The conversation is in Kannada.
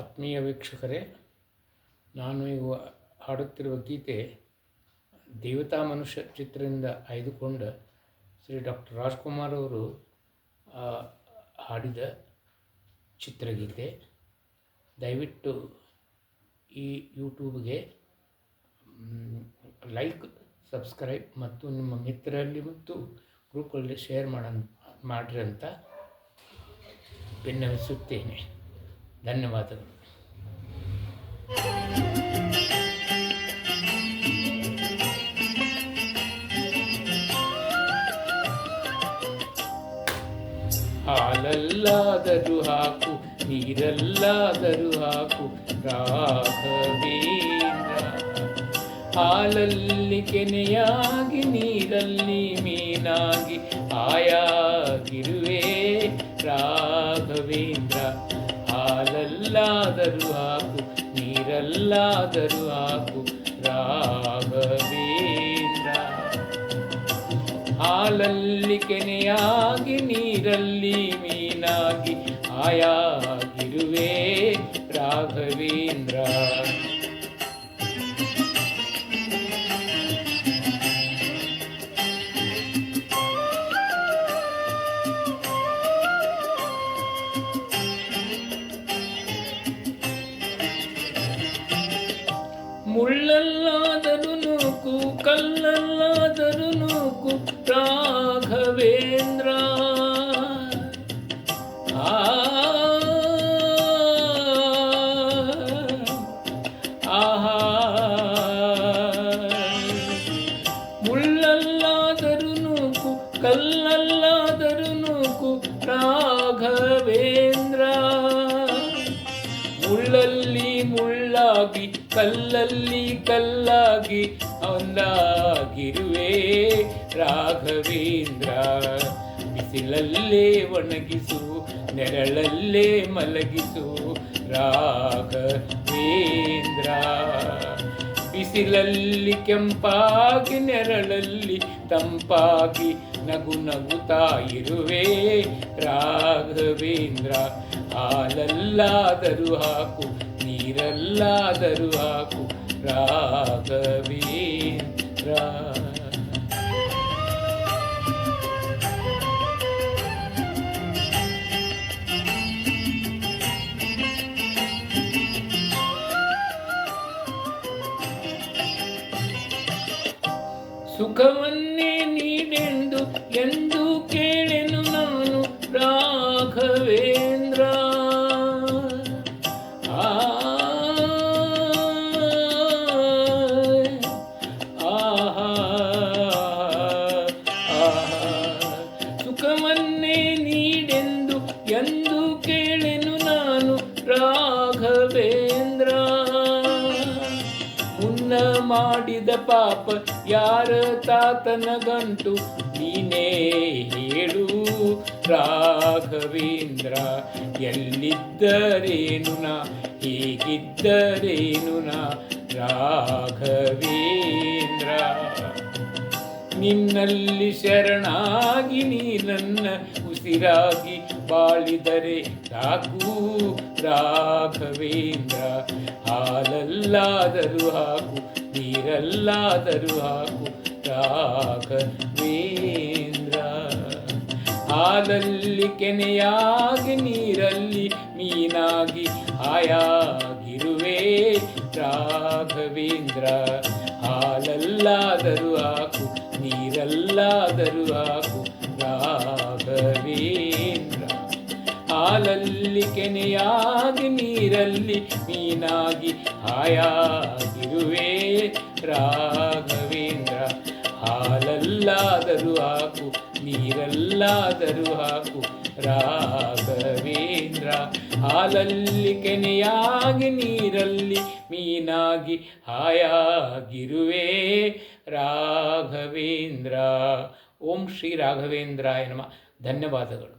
ಆತ್ಮೀಯ ವೀಕ್ಷಕರೇ, ನಾನು ಈಗ ಹಾಡುತ್ತಿರುವ ಗೀತೆ ದೇವತಾ ಮನುಷ್ಯ ಚಿತ್ರದಿಂದ ಆಯ್ದುಕೊಂಡ ಶ್ರೀ ಡಾಕ್ಟರ್ ರಾಜ್ಕುಮಾರ್ ಅವರು ಹಾಡಿದ ಚಿತ್ರಗೀತೆ. ದಯವಿಟ್ಟು ಈ ಯೂಟ್ಯೂಬ್ಗೆ ಲೈಕ್, ಸಬ್ಸ್ಕ್ರೈಬ್ ಮತ್ತು ನಿಮ್ಮ ಮಿತ್ರರಲ್ಲಿ ಮತ್ತು ಗ್ರೂಪ್ಗಳಲ್ಲಿ ಶೇರ್ ಮಾಡಿರಿ ಅಂತ ವಿನ್ನವಿಸುತ್ತೇನೆ. ಧನ್ಯವಾದಗಳು. ಹಾಲಲ್ಲಾದರೂ ಹಾಕು, ನೀರಲ್ಲಾದರೂ ಹಾಕು ರಾಘವೇಂದ್ರ. ಹಾಲಲ್ಲಿ ಕೆನೆಯಾಗಿ, ನೀರಲ್ಲಿ ಮೀನಾಗಿ ಆಯಾಗಿರುವೆ ರಾಘವೇಂದ್ರ. ಹಾಲಲ್ಲಾದರೂ ಹಾಕು, ನೀರಲ್ಲಾದರೂ ಹಾಕು ರಾಘವೇಂದ್ರ. ಹಾಲಲ್ಲಿ ಕೆನೆಯಾಗಿ, ನೀರಲ್ಲಿ ಮೀನಾಗಿ ಆಯಾಗಿರುವೆ ರಾಘವೇಂದ್ರ. ಮುಳ್ಳಲ್ಲಾದರೂ ನೂಕು, ಕಲ್ಲಲ್ಲಾದರೂ ನೂಕು ರಾಘವೇಂದ್ರ. ಮುಳ್ಳಲ್ಲಾದರೂ ನೂಕು, ಕಲ್ಲಲ್ಲಾದರೂ ನೂಕು ರಾಘವೇಂದ್ರ. ಮುಳ್ಳಲ್ಲಿ ಮುಳ್ಳಾಗಿ, ಕಲ್ಲಲ್ಲಿ ಕಲ್ಲಾಗಿ ಒಂದಾಗಿರುವೆ ರಾಘವೇಂದ್ರ. ಬಿಸಿಲಲ್ಲೇ ಒಣಗಿಸು, ನೆರಳಲ್ಲೇ ಮಲಗಿಸು ರಾಘವೇಂದ್ರ. ಬಿಸಿಲಲ್ಲಿ ಕೆಂಪಾಗಿ, ನೆರಳಲ್ಲಿ ತಂಪಾಗಿ ನಗು ನಗುತ್ತಾ ಇರುವೆ ರಾಘವೇಂದ್ರ. ಹಾಲಲ್ಲಾದರೂ ಹಾಕು, ನೀರಲ್ಲಾದರೂ ಹಾಕು ರಾಘವೇಂದ್ರ. ಸುಖವನ್ನೇ ನೀಡೆಂದು ಎಂದು ಕೇಳೆನು ನಾನು ರಾಘವೇಂದ್ರ. ಸುಖವನ್ನೇ ನೀಡೆಂದು ಎಂದು ಕೇಳೆನು ನಾನು ರಾಘವೇಂದ್ರ. ಮುನ್ನ ಮಾಡಿದ ಪಾಪ ಯಾರ ತಾತನ ಗಂಟು ನೀನೇ ಹೇಳು ರಾಘವೇಂದ್ರ. ಎಲ್ಲಿದ್ದರೇನು ನಾ, ಹೇಗಿದ್ದರೇನು ನಾ ರಾಘವೇಂದ್ರ. ನಿನ್ನಲ್ಲಿ ಶರಣಾಗಿ, ನೀ ನನ್ನ ಉಸಿರಾಗಿ ಬಾಳಿದರೆ ಸಾಕು ರಾಘವೇಂದ್ರ. ಹಾಲಲ್ಲಾದರೂ ಹಾಕು, ನೀರಲ್ಲಾದರೂ ಹಾಕು ರಾಘವೇಂದ್ರ. ಹಾಲಲ್ಲಿ ಕೆನೆಯಾಗಿ, ನೀರಲ್ಲಿ ಮೀನಾಗಿ ಆಯಾಗಿರುವೆ ರಾಘವೇಂದ್ರ. ಹಾಲಲ್ಲಾದರೂ ಹಾಕು, ನೀರಲ್ಲಾದರೂ ಹಾಕು ರಾಘವೇಂದ್ರ. ಹಾಲಲ್ಲಿ ಕೆನೆಯಾಗಿ, ನೀರಲ್ಲಿ ಮೀನಾಗಿ ಆಯಾಗಿರುವೆ ರಾಘವೇಂದ್ರ. ಹಾಲಲ್ಲಾದರೂ ಹಾಕು, ನೀರಲ್ಲಾದರೂ ಹಾಕು ರಾಘವೇಂದ್ರ. ಹಾಲಲ್ಲಿ ಕೆನೆಯಾಗಿ, ನೀರಲ್ಲಿ ಮೀನಾಗಿ ಹಾಯಾಗಿರುವೆ ರಾಘವೇಂದ್ರ. ಓಂ ಶ್ರೀ ರಾಘವೇಂದ್ರಾಯ ನಮಃ. ಧನ್ಯವಾದಗಳು.